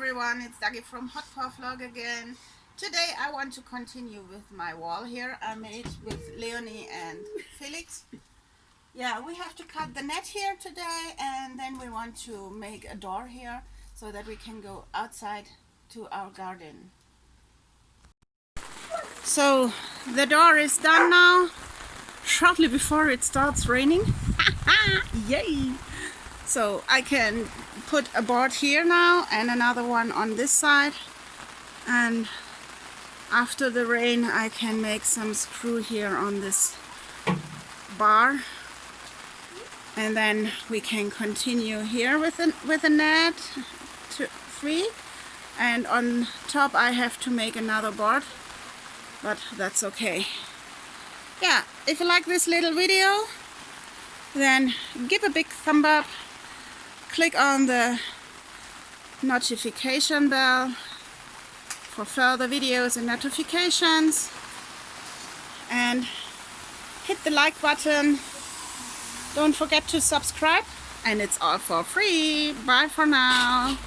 everyone, it's Dagi from Hot Paw Vlog again. Today I want to continue with my wall here I made with Leonie and Felix. Yeah, we have to cut the net here today, and then we want to make a door here so that we can go outside to our garden. So the door is done now, shortly before it starts raining. Yay! So I can put a board here now and another one on this side, and after the rain I can make some screw here on this bar, and then we can continue here with a net to 3, and on top I have to make another board, but that's okay. Yeah, if you like this little video, then give a big thumb up, click on the notification bell for further videos and notifications, and hit the like button. Don't forget to subscribe, and it's all for free. Bye for now.